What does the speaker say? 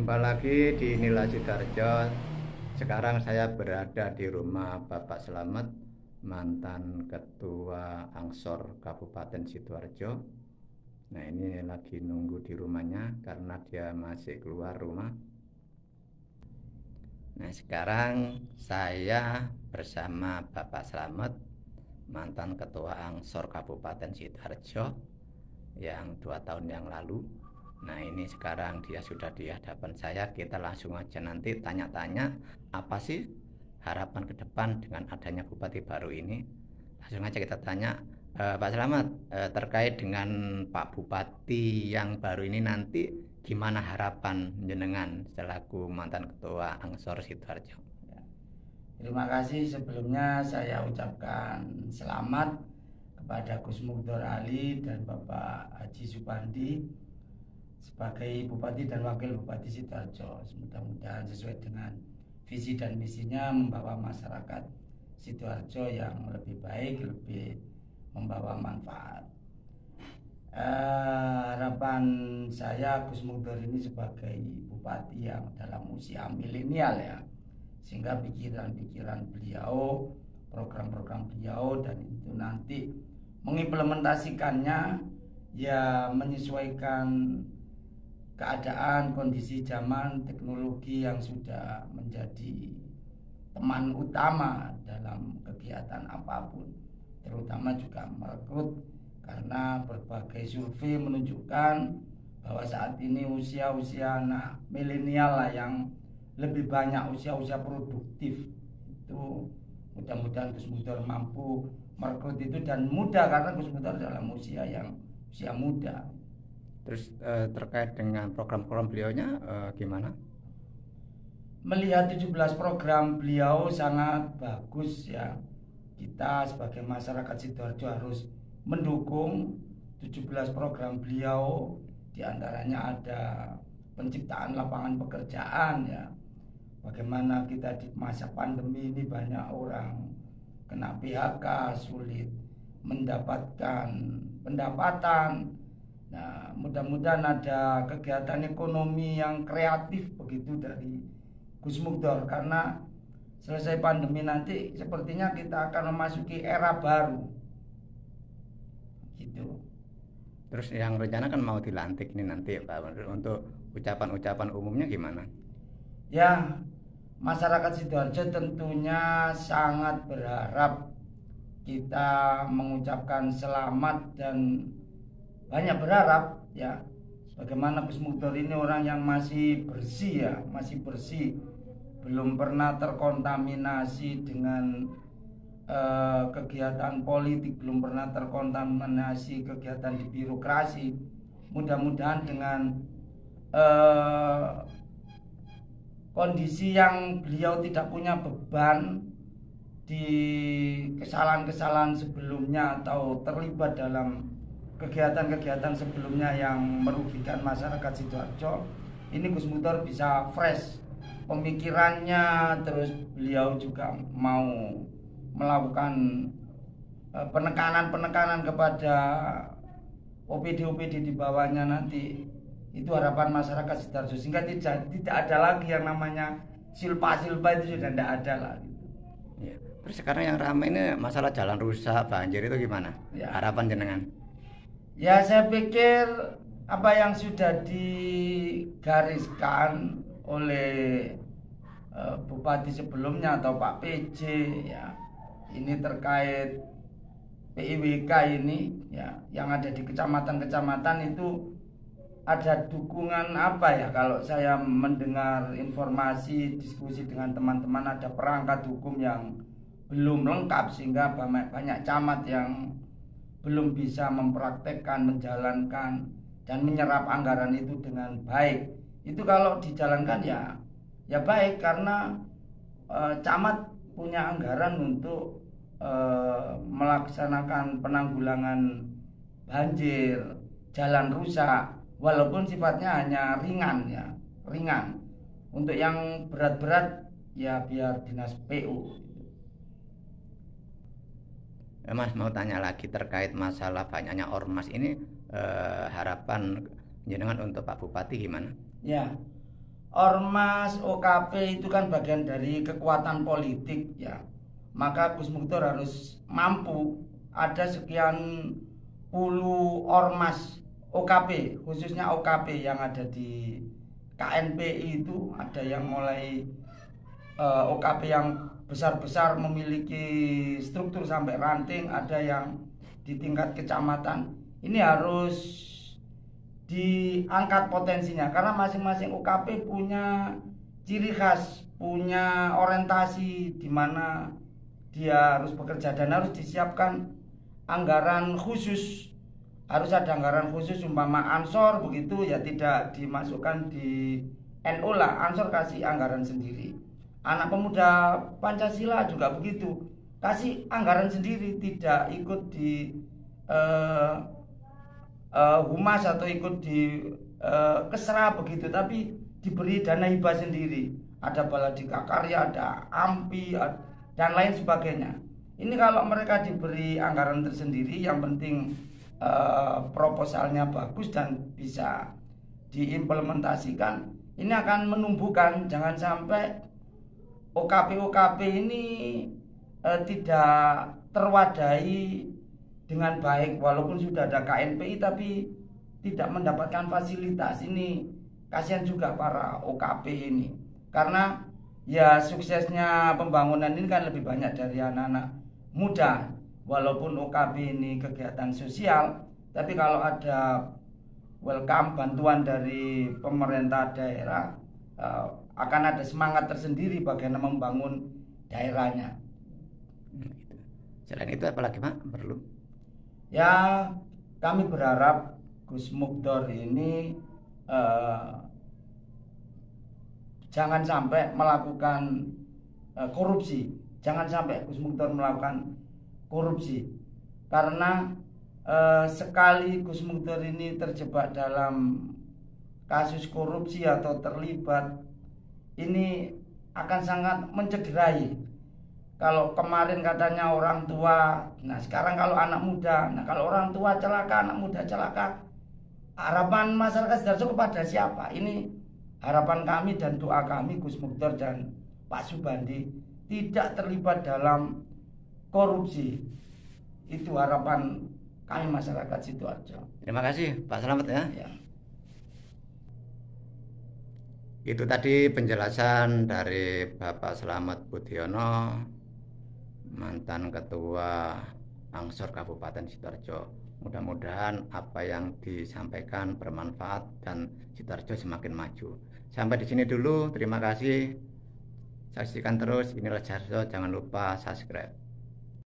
Jumpa lagi di Nila Sidoarjo. Sekarang saya berada di rumah Bapak Slamet, mantan Ketua Angsor Kabupaten Sidoarjo. Nah, ini lagi nunggu di rumahnya karena dia masih keluar rumah. Nah, sekarang saya bersama Bapak Slamet, mantan Ketua Angsor Kabupaten Sidoarjo yang 2 tahun yang lalu. Nah, ini sekarang dia sudah di hadapan saya. Kita langsung aja nanti tanya-tanya apa sih harapan ke depan dengan adanya bupati baru ini. Langsung aja kita tanya, Pak Slamet, terkait dengan Pak Bupati yang baru ini nanti gimana harapan jenengan selaku mantan Ketua Angsor Sidoarjo? Terima kasih, sebelumnya saya ucapkan selamat kepada Gus Mugdor Ali dan Bapak Haji Supandi sebagai Bupati dan Wakil Bupati Sidoarjo. Mudah-mudahan sesuai dengan visi dan misinya membawa masyarakat Sidoarjo yang lebih baik, lebih membawa manfaat. Harapan saya Gus Mugdor ini sebagai Bupati yang dalam usia milenial ya, sehingga pikiran-pikiran beliau, program-program beliau dan itu nanti mengimplementasikannya ya menyesuaikan keadaan, kondisi zaman, teknologi yang sudah menjadi teman utama dalam kegiatan apapun, terutama juga merekrut, karena berbagai survei menunjukkan bahwa saat ini usia-usia anak milenial lah yang lebih banyak usia-usia produktif. Itu mudah-mudahan Gus Mugdor mampu merekrut itu, dan muda karena Gus Mugdor dalam usia muda. Terus terkait dengan program-program beliaunya gimana? Melihat 17 program beliau sangat bagus ya. Kita sebagai masyarakat Sidoarjo harus mendukung 17 program beliau. Di antaranya ada penciptaan lapangan pekerjaan ya. Bagaimana kita di masa pandemi ini banyak orang kena PHK, sulit mendapatkan pendapatan. Nah, mudah-mudahan ada kegiatan ekonomi yang kreatif begitu dari Gus Mugdor, karena selesai pandemi nanti sepertinya kita akan memasuki era baru. Gitu. Terus yang rencana kan mau dilantik ini nanti Pak, untuk ucapan-ucapan umumnya gimana? Ya, masyarakat Sidoarjo tentunya sangat berharap kita mengucapkan selamat dan banyak berharap ya, bagaimana Gus Mugdor ini orang yang masih bersih ya, masih bersih, belum pernah terkontaminasi dengan kegiatan politik, belum pernah terkontaminasi kegiatan di birokrasi. Mudah-mudahan dengan kondisi yang beliau tidak punya beban di kesalahan-kesalahan sebelumnya atau terlibat dalam kegiatan-kegiatan sebelumnya yang merugikan masyarakat Sidoarjo, ini Gus Mugdor bisa fresh pemikirannya. Terus beliau juga mau melakukan penekanan kepada OPD-OPD di bawahnya nanti. Itu harapan masyarakat Sidoarjo, sehingga tidak ada lagi yang namanya silpa-silpa, itu sudah tidak ada lagi. Ya. Terus sekarang yang ramai ini masalah jalan rusak, banjir, itu gimana? Ya. Harapan jenengan? Ya, saya pikir apa yang sudah digariskan oleh Bupati sebelumnya atau Pak PJ ya, ini terkait PIWK ini ya, yang ada di kecamatan-kecamatan itu ada dukungan apa ya, kalau saya mendengar informasi diskusi dengan teman-teman, ada perangkat hukum yang belum lengkap sehingga banyak camat yang belum bisa mempraktekkan, menjalankan dan menyerap anggaran itu dengan baik. Itu kalau dijalankan ya baik, karena camat punya anggaran untuk melaksanakan penanggulangan banjir, jalan rusak, walaupun sifatnya hanya ringan. Untuk yang berat-berat ya biar dinas PU. Mas mau tanya lagi terkait masalah banyaknya ormas ini, harapan jenengan untuk Pak Bupati gimana? Ya, ormas OKP itu kan bagian dari kekuatan politik ya. Maka Gus Muktor harus mampu, ada sekian puluh ormas OKP, khususnya OKP yang ada di KNPI itu, ada yang mulai OKP yang besar-besar memiliki struktur sampai ranting, ada yang di tingkat kecamatan. Ini harus diangkat potensinya karena masing-masing UKP punya ciri khas, punya orientasi di mana dia harus bekerja dan harus disiapkan anggaran khusus. Harus ada anggaran khusus, umpama Ansor begitu ya, tidak dimasukkan di NU lah, Ansor kasih anggaran sendiri. Anak pemuda Pancasila juga begitu, kasih anggaran sendiri, tidak ikut di humas atau ikut di kesra begitu, tapi diberi dana hibah sendiri. Ada Baladika Karya, ada AMPI dan lain sebagainya. Ini kalau mereka diberi anggaran tersendiri, yang penting proposalnya bagus dan bisa diimplementasikan, ini akan menumbuhkan. Jangan sampai OKP-OKP ini tidak terwadahi dengan baik, walaupun sudah ada KNPI tapi tidak mendapatkan fasilitas. Ini kasihan juga para OKP ini, karena ya suksesnya pembangunan ini kan lebih banyak dari anak-anak muda. Walaupun OKP ini kegiatan sosial, tapi kalau ada welcome, bantuan dari pemerintah daerah, akan ada semangat tersendiri bagaimana membangun daerahnya. Selain itu apalagi Pak perlu? Ya, kami berharap Gus Muktor ini jangan sampai melakukan korupsi. Jangan sampai Gus Muktor melakukan korupsi, karena sekali Gus Muktor ini terjebak dalam kasus korupsi atau terlibat, ini akan sangat mencederai. Kalau kemarin katanya orang tua, nah sekarang kalau anak muda. Nah kalau orang tua celaka, anak muda celaka, harapan masyarakat Sidoarjo kepada siapa? Ini harapan kami dan doa kami, Gus Muktor dan Pak Subandi tidak terlibat dalam korupsi. Itu harapan kami masyarakat Sidoarjo. Terima kasih Pak Slamet ya. Ya. Itu tadi penjelasan dari Bapak Slamet Budiono, mantan Ketua Angsor Kabupaten Sidoarjo. Mudah-mudahan apa yang disampaikan bermanfaat dan Sidoarjo semakin maju. Sampai di sini dulu. Terima kasih. Saksikan terus Inilah Sidoarjo. Jangan lupa subscribe.